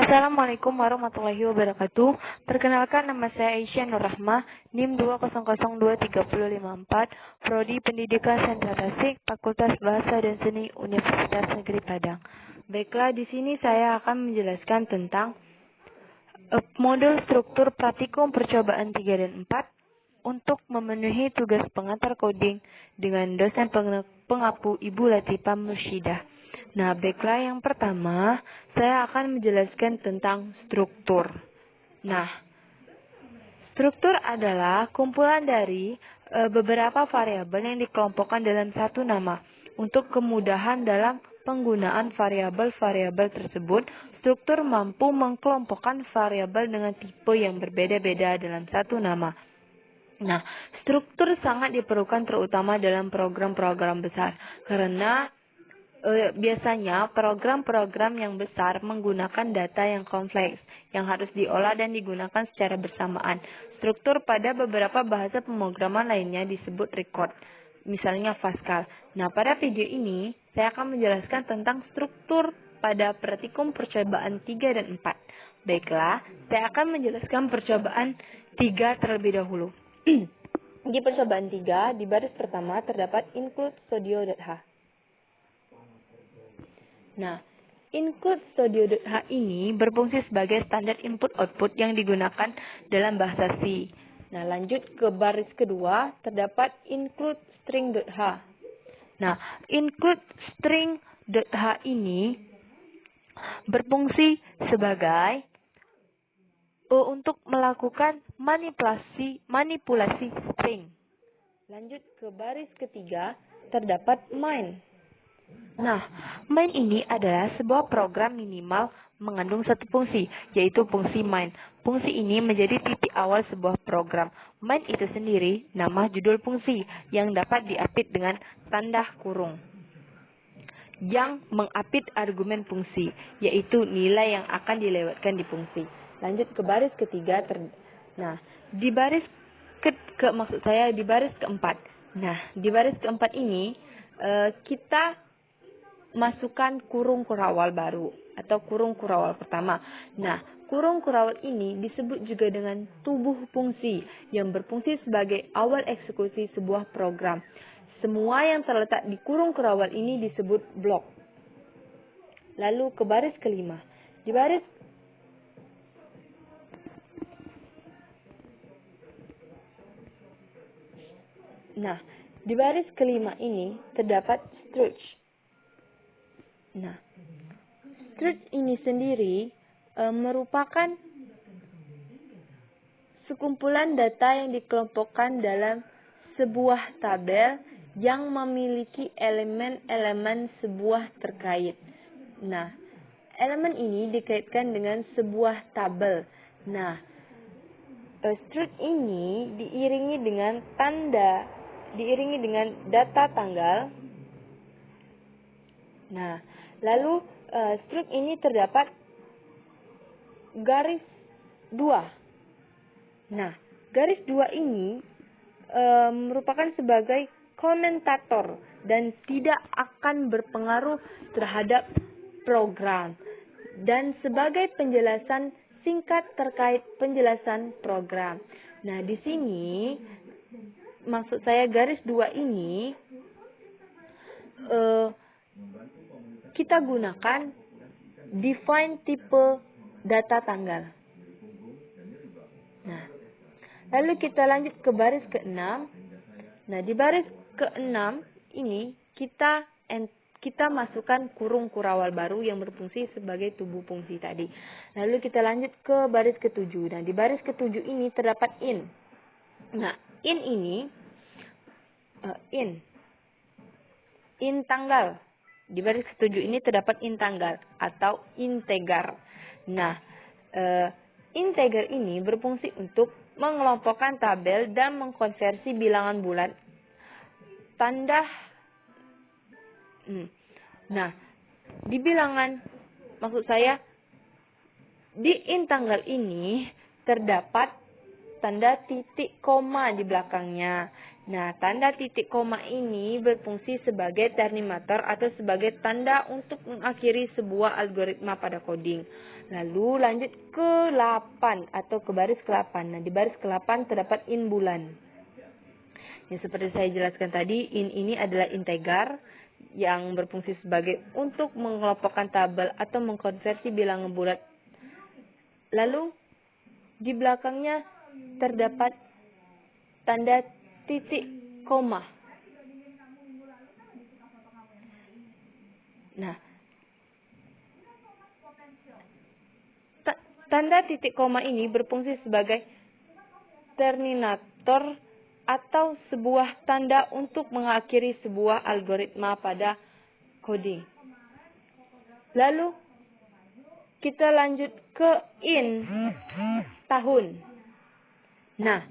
Assalamualaikum warahmatullahi wabarakatuh. Perkenalkan, nama saya Aisyah Nur Rahmah, NIM 2002354, Prodi Pendidikan Sentra Tasik, Fakultas Bahasa dan Seni Universitas Negeri Padang. Baiklah, di sini saya akan menjelaskan tentang model struktur praktikum percobaan 3 dan 4 untuk memenuhi tugas pengantar coding dengan dosen pengapu Ibu Latifah Mursyidah. Nah, baiklah, yang pertama, saya akan menjelaskan tentang struktur. Nah, struktur adalah kumpulan dari beberapa variabel yang dikelompokkan dalam satu nama. Untuk kemudahan dalam penggunaan variabel-variabel tersebut, struktur mampu mengkelompokkan variabel dengan tipe yang berbeda-beda dalam satu nama. Nah, struktur sangat diperlukan terutama dalam program-program besar, karena biasanya program-program yang besar menggunakan data yang kompleks yang harus diolah dan digunakan secara bersamaan. Struktur pada beberapa bahasa pemrograman lainnya disebut record, misalnya Pascal. Nah, pada video ini saya akan menjelaskan tentang struktur pada praktikum percobaan 3 dan 4. Baiklah, saya akan menjelaskan percobaan 3 terlebih dahulu. Di percobaan 3, di baris pertama terdapat include studio.h. Nah, include studio.h ini berfungsi sebagai standar input-output yang digunakan dalam bahasa C. Nah, lanjut ke baris kedua, terdapat include string.h. Nah, include string.h ini berfungsi sebagai untuk melakukan manipulasi string. Lanjut ke baris ketiga, terdapat main. Nah, main ini adalah sebuah program minimal mengandung satu fungsi, yaitu fungsi main. Fungsi ini menjadi titik awal sebuah program. Main itu sendiri nama judul fungsi yang dapat diapit dengan tanda kurung yang mengapit argumen fungsi, yaitu nilai yang akan dilewatkan di fungsi. Lanjut ke baris ketiga. Nah, di baris di baris keempat. Nah, di baris keempat ini kita masukkan kurung kurawal baru atau kurung kurawal pertama. Nah, kurung kurawal ini disebut juga dengan tubuh fungsi yang berfungsi sebagai awal eksekusi sebuah program. Semua yang terletak di kurung kurawal ini disebut blok. Lalu ke baris kelima. Di baris kelima ini terdapat struct. Nah, struct ini sendiri merupakan sekumpulan data yang dikelompokkan dalam sebuah tabel yang memiliki elemen-elemen sebuah terkait. Nah, elemen ini dikaitkan dengan sebuah tabel. Nah, struct ini diiringi dengan data tanggal. Nah, lalu struct ini terdapat garis 2. Nah, garis 2 ini merupakan sebagai komentator dan tidak akan berpengaruh terhadap program dan sebagai penjelasan singkat terkait penjelasan program. Nah, di sini maksud saya garis 2 ini kita gunakan define tipe data tanggal. Nah, lalu kita lanjut ke baris ke-6. Nah, di baris ke-6 ini kita masukkan kurung kurawal baru yang berfungsi sebagai tubuh fungsi tadi. Lalu kita lanjut ke baris ke-7. Nah, di baris ke-7 ini terdapat in. Nah, in ini in tanggal. Di baris ke-7 ini terdapat in tanggal atau integer. Nah, integer ini berfungsi untuk mengelompokkan tabel dan mengkonversi bilangan bulat Nah, di in tanggal ini terdapat tanda titik koma di belakangnya. Nah, tanda titik koma ini berfungsi sebagai terminator atau sebagai tanda untuk mengakhiri sebuah algoritma pada coding. Lalu lanjut ke 8 atau ke baris ke-8. Nah, di baris ke-8 terdapat in bulan. Yang seperti saya jelaskan tadi, in ini adalah integer yang berfungsi sebagai untuk mengelompokkan tabel atau mengkonversi bilangan bulat. Lalu di belakangnya terdapat tanda titik koma. Nah, tanda titik koma ini berfungsi sebagai terminator atau sebuah tanda untuk mengakhiri sebuah algoritma pada coding. Lalu kita lanjut ke in tahun. Nah,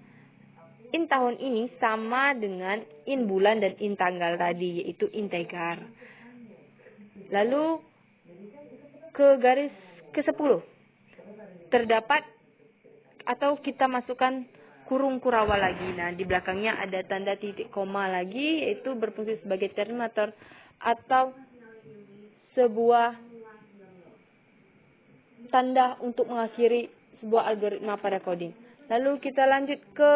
in tahun ini sama dengan in bulan dan in tanggal tadi, yaitu integer. Lalu ke garis ke-10 terdapat atau kita masukkan kurung kurawa lagi. Nah, di belakangnya ada tanda titik koma lagi, yaitu berfungsi sebagai terminator atau sebuah tanda untuk mengakhiri sebuah algoritma pada coding. Lalu kita lanjut ke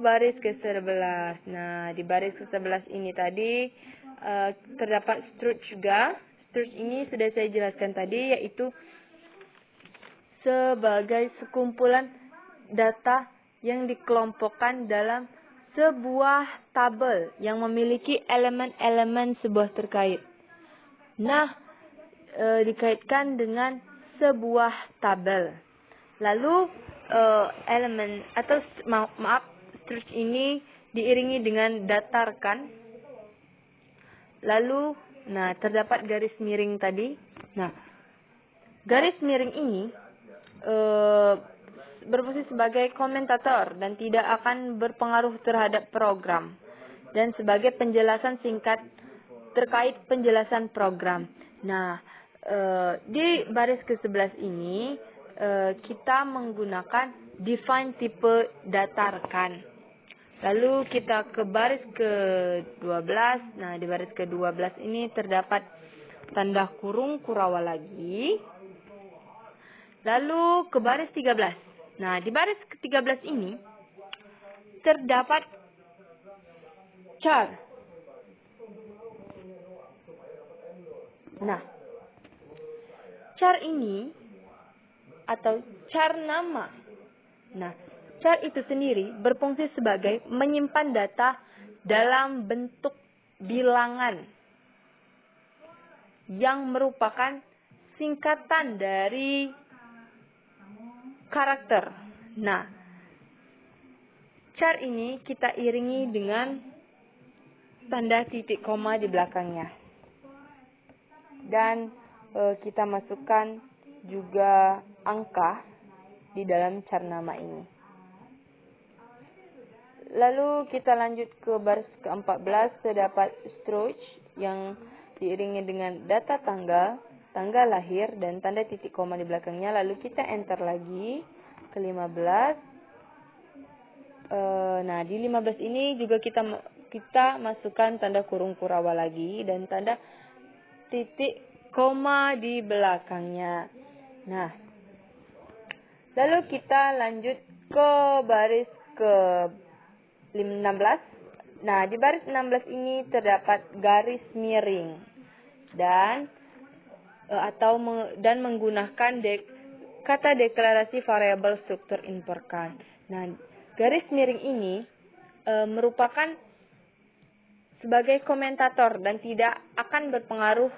baris ke-11. Nah, di baris ke-11 ini tadi terdapat struct juga. Struct ini sudah saya jelaskan tadi, yaitu sebagai sekumpulan data yang dikelompokkan dalam sebuah tabel yang memiliki elemen-elemen sebuah terkait. Nah, dikaitkan dengan sebuah tabel. Lalu elemen atau struct ini diiringi dengan data rekan. Lalu, nah, terdapat garis miring tadi. Nah, garis miring ini berfungsi sebagai komentator dan tidak akan berpengaruh terhadap program dan sebagai penjelasan singkat terkait penjelasan program. Nah, di baris ke-11 ini kita menggunakan define tipe data rekan. Lalu kita ke baris ke-12. Nah, di baris ke-12 ini terdapat tanda kurung kurawa lagi. Lalu ke baris 13. Nah, di baris ke-13 ini terdapat char. Nah, char ini atau char nama. Nah, char itu sendiri berfungsi sebagai menyimpan data dalam bentuk bilangan yang merupakan singkatan dari karakter. Nah, char ini kita iringi dengan tanda titik koma di belakangnya. Dan kita masukkan juga angka di dalam char nama ini. Lalu kita lanjut ke baris ke-14, terdapat struct yang diiringi dengan data tanggal, tanggal lahir, dan tanda titik koma di belakangnya. Lalu kita enter lagi ke 15. Nah, di 15 ini juga kita masukkan tanda kurung kurawa lagi dan tanda titik koma di belakangnya. Nah, lalu kita lanjut ke baris ke-16. Nah, di baris 16 ini terdapat garis miring dan menggunakan kata deklarasi variabel struktur inverkan. Nah, garis miring ini merupakan sebagai komentator dan tidak akan berpengaruh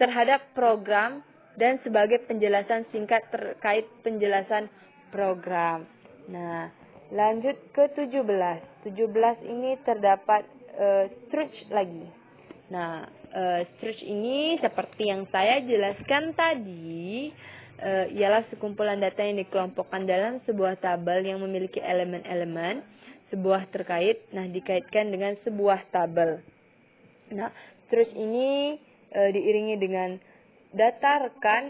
terhadap program dan sebagai penjelasan singkat terkait penjelasan program. Nah, lanjut ke 17. 17 ini terdapat struct lagi. Nah, struct ini seperti yang saya jelaskan tadi, ialah sekumpulan data yang dikelompokkan dalam sebuah tabel yang memiliki elemen-elemen sebuah terkait, nah dikaitkan dengan sebuah tabel. Nah, struct ini diiringi dengan data rekan,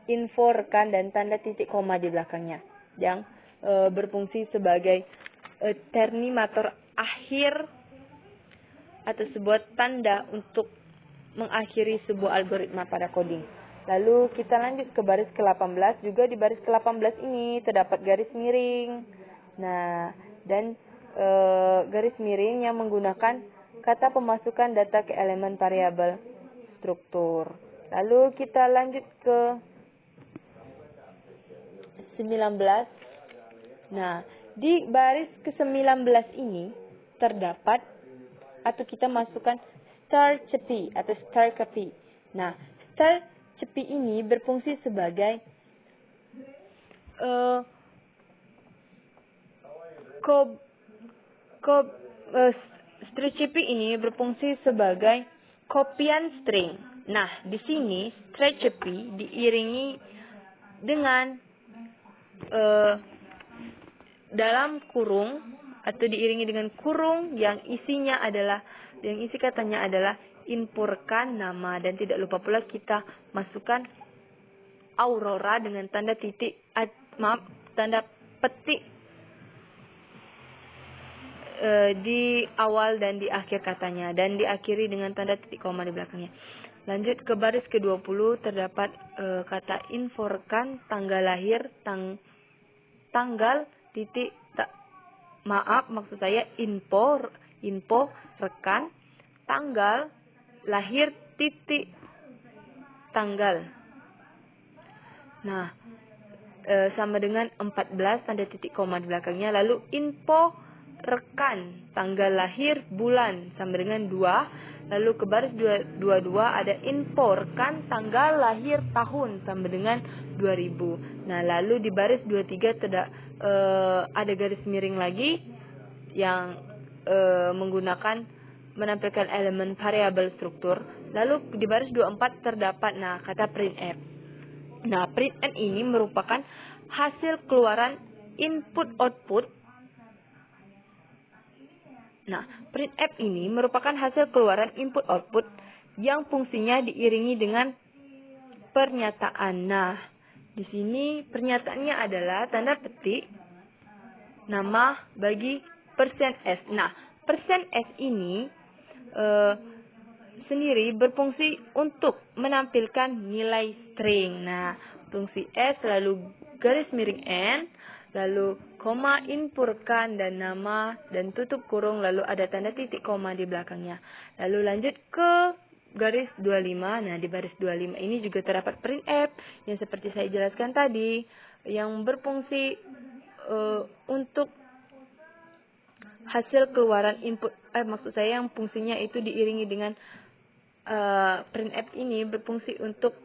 info rekan, dan tanda titik koma di belakangnya yang berfungsi sebagai terminator akhir atau sebuah tanda untuk mengakhiri sebuah algoritma pada coding. Lalu kita lanjut ke baris ke-18. Juga di baris ke-18 ini terdapat garis miring. Nah, dan garis miring yang menggunakan kata pemasukan data ke elemen variabel struktur. Lalu kita lanjut ke 19. Nah, di baris ke-19 ini terdapat atau kita masukkan star cepi atau star copy. Nah, star cepi ini berfungsi sebagai string cepi ini berfungsi sebagai kopian string. Nah, di sini string cepi diiringi dengan dalam kurung atau diiringi dengan kurung yang isinya adalah, yang isi katanya adalah inpurkan nama, dan tidak lupa pula kita masukkan Aurora dengan tanda titik tanda petik di awal dan di akhir katanya, dan diakhiri dengan tanda titik koma di belakangnya. Lanjut ke baris ke-20 terdapat kata infokan tanggal lahir tanggal titik maksud saya info rekan tanggal lahir titik tanggal. Nah, sama dengan 14 tanda titik koma di belakangnya. Lalu info rekan tanggal lahir bulan sama dengan 2. Lalu ke baris 22 ada info rekan tanggal lahir tahun sama dengan 2000. Nah, lalu di baris 23 ada garis miring lagi yang menggunakan menampilkan elemen variabel struktur. Lalu di baris 24 terdapat kata printf. Nah, printf ini merupakan hasil keluaran input output. Nah, printf ini merupakan hasil keluaran input output yang fungsinya diiringi dengan pernyataan. Nah, di sini pernyataannya adalah tanda petik nama bagi %s. Nah, %s ini sendiri berfungsi untuk menampilkan nilai string. Nah, fungsi S lalu garis miring N, lalu koma inpurkan dan nama dan tutup kurung, lalu ada tanda titik koma di belakangnya. Lalu lanjut ke garis 25. Nah, di baris 25 ini juga terdapat printf yang seperti saya jelaskan tadi, yang berfungsi untuk hasil keluaran input, maksud saya yang fungsinya itu diiringi dengan printf ini berfungsi untuk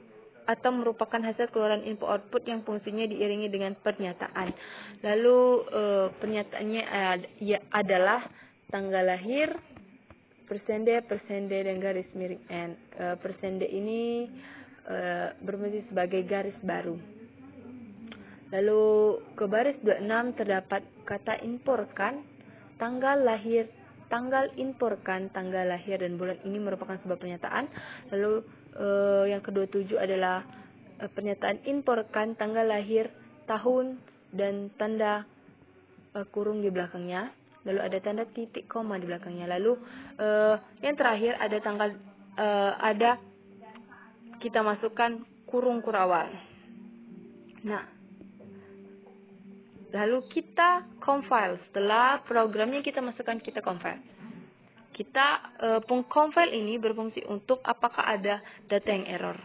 atau merupakan hasil keluaran input output yang fungsinya diiringi dengan pernyataan. Lalu pernyataannya adalah tanggal lahir, persende dan garis miring N. Persende ini berfungsi sebagai garis baru. Lalu ke baris 26 terdapat kata inpurkan tanggal lahir, tanggal inpurkan tanggal lahir dan bulan ini merupakan sebuah pernyataan. Lalu yang ke-27 adalah pernyataan inpurkan tanggal lahir, tahun dan tanda kurung di belakangnya. Lalu ada tanda titik koma di belakangnya. Lalu yang terakhir ada ada kita masukkan kurung kurawal. Nah, lalu kita compile. Setelah programnya kita masukkan, kita compile. Compile ini berfungsi untuk apakah ada data yang error.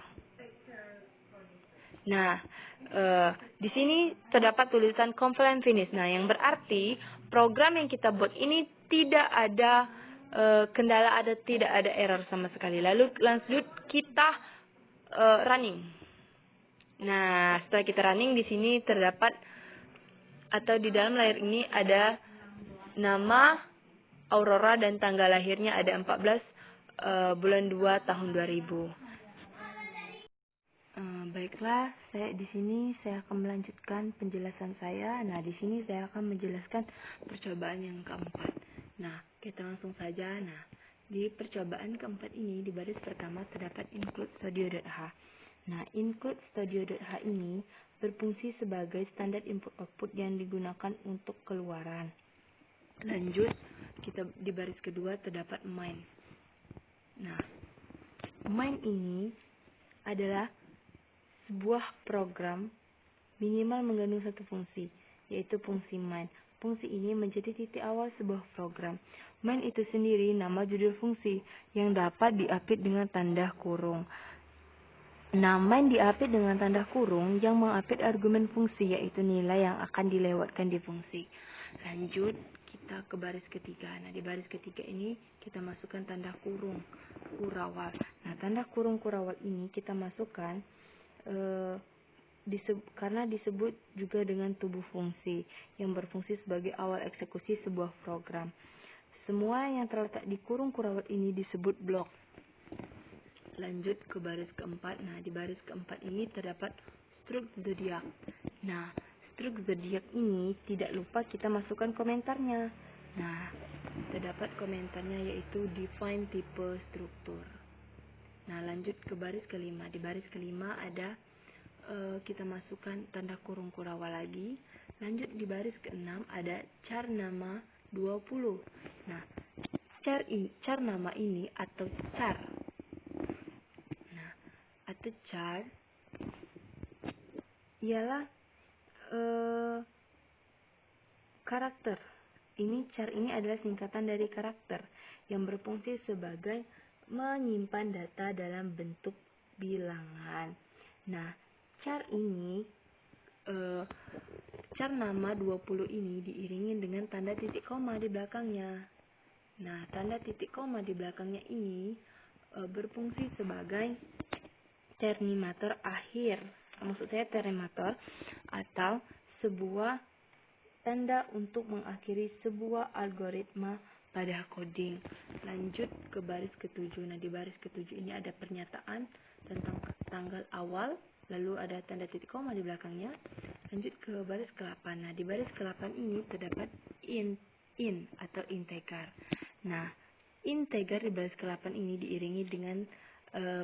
Nah, di sini terdapat tulisan compile and finish. Nah, yang berarti program yang kita buat ini tidak ada kendala, tidak ada error sama sekali. Lalu lanjut kita running. Nah, setelah kita running, di sini terdapat atau di dalam layar ini ada nama Aurora dan tanggal lahirnya ada 14 bulan 2 tahun 2000. Baiklah, di sini saya akan melanjutkan penjelasan saya. Nah, di sini saya akan menjelaskan percobaan yang keempat. Nah, kita langsung saja. Nah, di percobaan keempat ini di baris pertama terdapat include studio.h. Nah, include studio.h ini berfungsi sebagai standar input-output yang digunakan untuk keluaran. Lanjut, kita di baris kedua terdapat main. Nah, main ini adalah sebuah program minimal mengandung satu fungsi, yaitu fungsi main. Fungsi ini menjadi titik awal sebuah program. Main itu sendiri nama judul fungsi yang dapat diapit dengan tanda kurung. Nah, main diapit dengan tanda kurung yang mengapit argumen fungsi, yaitu nilai yang akan dilewatkan di fungsi. Lanjut, kita ke baris ketiga. Nah, di baris ketiga ini kita masukkan tanda kurung kurawal. Nah, tanda kurung kurawal ini kita masukkan karena disebut juga dengan tubuh fungsi yang berfungsi sebagai awal eksekusi sebuah program. Semua yang terletak di kurung kurawal ini disebut blok. Lanjut ke baris keempat. Nah, di baris keempat ini terdapat struk zodiak. Nah, struk zodiak ini tidak lupa kita masukkan komentarnya. Nah, terdapat komentarnya yaitu define tipe struktur. Nah, lanjut ke baris kelima. Di baris kelima ada kita masukkan tanda kurung kurawal lagi. Lanjut di baris keenam ada char nama 20. Nah, char nama ini atau char. Nah, atau char ialah karakter. Char ini adalah singkatan dari karakter yang berfungsi sebagai menyimpan data dalam bentuk bilangan. Nah, char nama 20 ini diiringi dengan tanda titik koma di belakangnya. Nah, tanda titik koma di belakangnya ini berfungsi sebagai terminator akhir. Maksud saya terminator atau sebuah tanda untuk mengakhiri sebuah algoritma pada coding. Lanjut ke baris ketujuh. Nah, di baris ketujuh ini ada pernyataan tentang tanggal awal, lalu ada tanda titik koma di belakangnya. Lanjut ke baris ke-8. Nah, di baris ke-8 ini terdapat in atau integer. Nah, integer di baris ke-8 ini diiringi dengan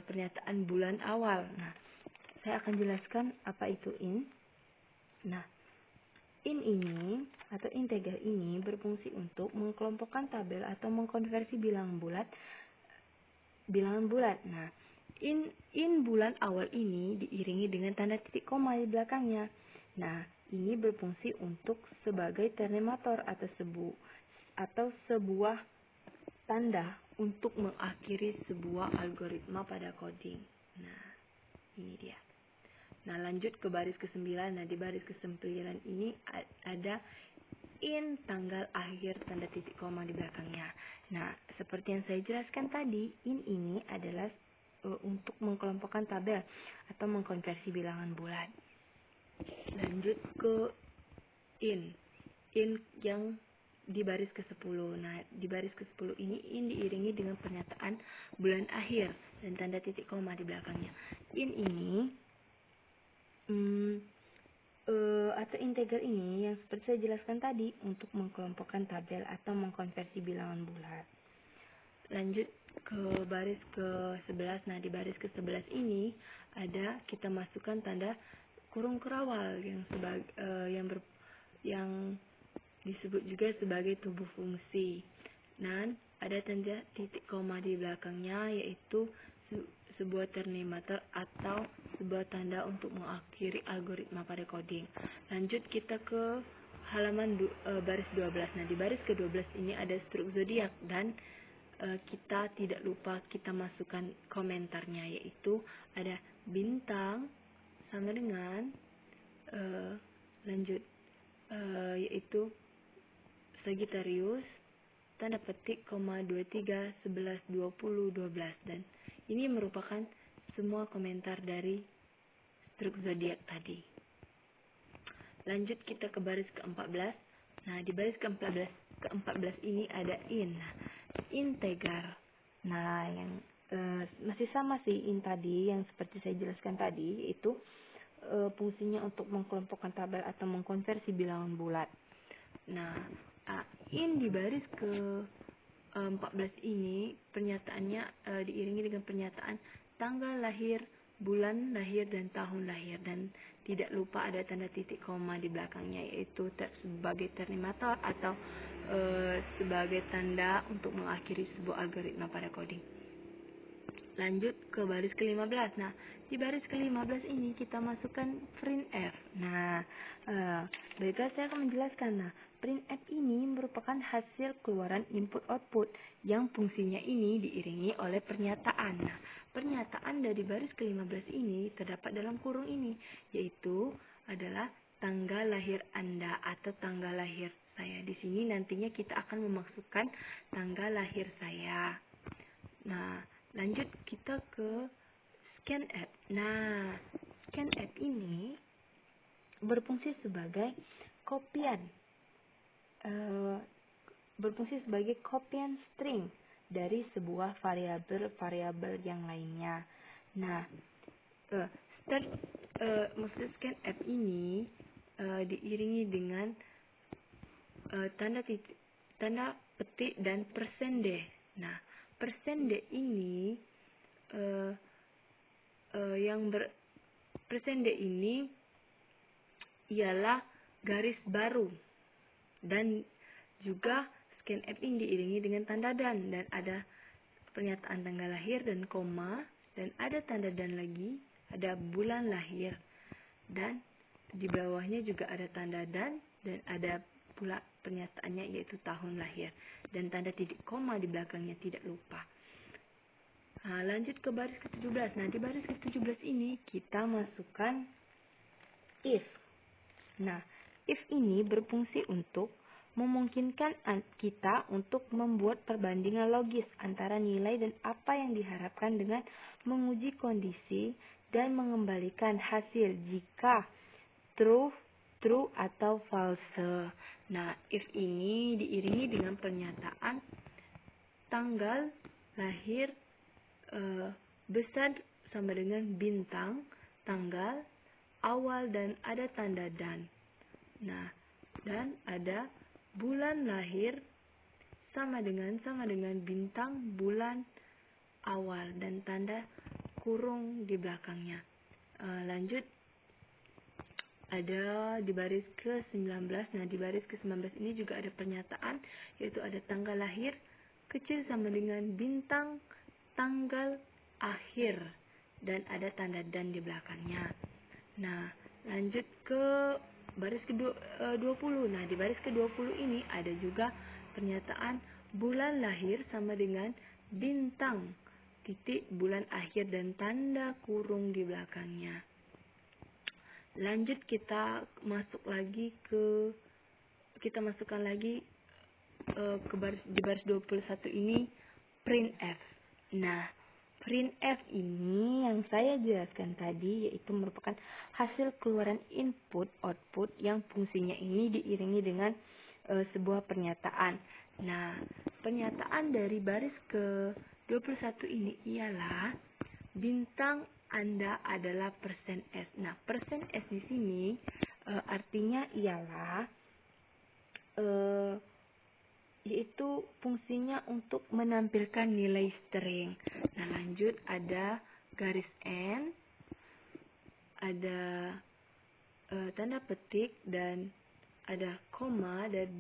pernyataan bulan awal. Nah, saya akan jelaskan apa itu in. Nah, in ini atau integer ini berfungsi untuk mengelompokkan tabel atau mengkonversi bilangan bulat. Nah, in bulan awal ini diiringi dengan tanda titik koma di belakangnya. Nah, ini berfungsi untuk sebagai terminator atau sebuah tanda untuk mengakhiri sebuah algoritma pada coding. Nah, ini dia. Nah, lanjut ke baris ke-9. Nah, di baris ke-9 ini ada in tanggal akhir tanda titik koma di belakangnya. Nah, seperti yang saya jelaskan tadi, in ini adalah untuk mengkelompokkan tabel atau mengkonversi bilangan bulat. Lanjut ke in yang di baris ke-10. Nah, di baris ke-10 ini in diiringi dengan pernyataan bulan akhir dan tanda titik koma di belakangnya. In ini atau integer ini yang seperti saya jelaskan tadi untuk mengkelompokkan tabel atau mengkonversi bilangan bulat. Lanjut ke baris ke-11. Nah, di baris ke-11 ini ada kita masukkan tanda kurung kurawal yang disebut juga sebagai tubuh fungsi. Dan ada tanda titik koma di belakangnya yaitu sebuah terminator atau sebuah tanda untuk mengakhiri algoritma pada coding. Lanjut kita ke halaman baris 12. Nah, di baris ke-12 ini ada struk zodiak dan kita tidak lupa kita masukkan komentarnya, yaitu ada bintang sama dengan yaitu Sagittarius tanda petik, 23, 11, 20, 12 dan ini merupakan semua komentar dari struk zodiak tadi. Lanjut kita ke baris ke-14. Nah, di baris ke-14 ini ada in. Nah, integer. Nah, yang masih sama sih in tadi yang seperti saya jelaskan tadi, yaitu fungsinya untuk mengkelompokkan tabel atau mengkonversi bilangan bulat. Nah, in di baris ke-14 ini pernyataannya diiringi dengan pernyataan tanggal lahir bulan lahir dan tahun lahir, dan tidak lupa ada tanda titik koma di belakangnya, yaitu sebagai terminator atau sebagai tanda untuk mengakhiri sebuah algoritma pada coding. Lanjut ke baris ke-15. Nah, di baris ke-15 ini kita masukkan printf. Nah, baiklah saya akan menjelaskan. Nah, printf ini merupakan hasil keluaran input-output yang fungsinya ini diiringi oleh pernyataan. Nah, pernyataan dari baris ke-15 ini terdapat dalam kurung ini, yaitu adalah tanggal lahir Anda atau tanggal lahir saya. Di sini nantinya kita akan memasukkan tanggal lahir saya. Nah, lanjut kita ke scanf. Nah, scanf ini berfungsi sebagai kopian string dari sebuah variabel yang lainnya. Nah, maksud scanf ini diiringi dengan tanda petik dan %D. Nah, %D ini %D ini ialah garis baru, dan juga scanf ini diiringi dengan tanda dan ada pernyataan tanggal lahir dan koma, dan ada tanda dan lagi, ada bulan lahir, dan di bawahnya juga ada tanda dan ada pula pernyataannya yaitu tahun lahir, dan tanda titik koma di belakangnya tidak lupa. Nah, lanjut ke baris ke-17. Nah, di baris ke-17 ini kita masukkan if. Nah, if ini berfungsi untuk memungkinkan kita untuk membuat perbandingan logis antara nilai dan apa yang diharapkan dengan menguji kondisi dan mengembalikan hasil jika true atau false. Nah, if ini diiringi dengan pernyataan tanggal lahir besar sama dengan bintang, tanggal, awal, dan ada tanda dan. Nah, dan ada bulan lahir sama dengan bintang, bulan, awal, dan tanda kurung di belakangnya. Lanjut, ada di baris ke-19. Nah, di baris ke-19 ini juga ada pernyataan, yaitu ada tanggal lahir kecil sama dengan bintang, tanggal, akhir, dan ada tanda dan di belakangnya. Nah, lanjut ke baris ke-20. Nah, di baris ke-20 ini ada juga pernyataan bulan lahir sama dengan bintang, titik, bulan akhir, dan tanda kurung di belakangnya. Lanjut kita masukkan lagi ke baris 21 ini printf. Nah, printf ini yang saya jelaskan tadi, yaitu merupakan hasil keluaran input-output yang fungsinya ini diiringi dengan sebuah pernyataan. Nah, pernyataan dari baris ke-21 ini ialah bintang Anda adalah %S. Nah, %S di sini artinya ialah yaitu fungsinya untuk menampilkan nilai string. Nah, lanjut ada garis N, ada tanda petik, dan ada koma, dan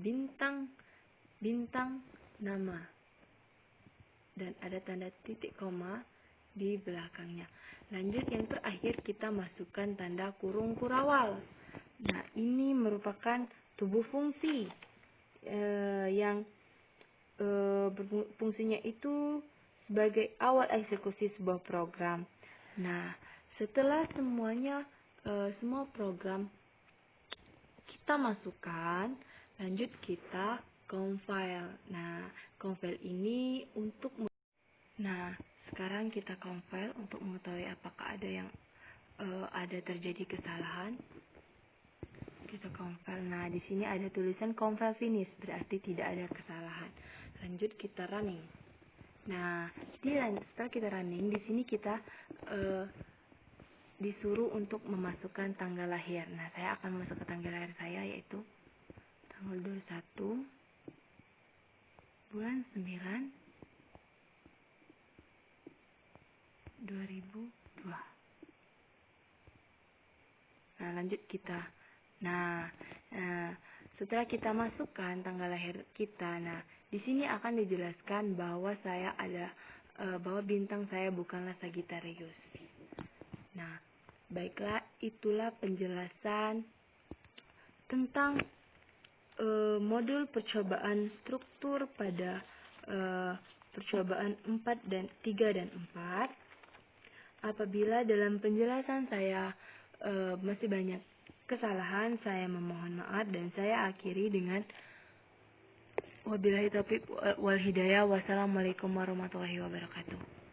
bintang nama, dan ada tanda titik koma di belakangnya. Lanjut, yang terakhir kita masukkan tanda kurung kurawal. Nah, ini merupakan tubuh fungsi yang fungsinya itu sebagai awal eksekusi sebuah program. Nah, setelah semua program kita masukkan, lanjut kita compile. Nah, compile ini sekarang kita compile untuk mengetahui apakah ada terjadi kesalahan. Kita compile. Nah, di sini ada tulisan compile finish, berarti tidak ada kesalahan. Lanjut kita running. Nah, setelah kita running, di sini kita disuruh untuk memasukkan tanggal lahir. Nah, saya akan memasukkan tanggal lahir saya, yaitu tanggal 21 bulan 9 2002. lanjut kita. Nah, setelah kita masukkan tanggal lahir kita, nah di sini akan dijelaskan bahwa bahwa bintang saya bukanlah Sagittarius. Nah, baiklah, itulah penjelasan tentang modul percobaan struktur pada percobaan 3 dan 4. Apabila dalam penjelasan saya masih banyak kesalahan, saya memohon maaf dan saya akhiri dengan wabillahi taufiq wal hidayah. Wassalamualaikum warahmatullahi wabarakatuh.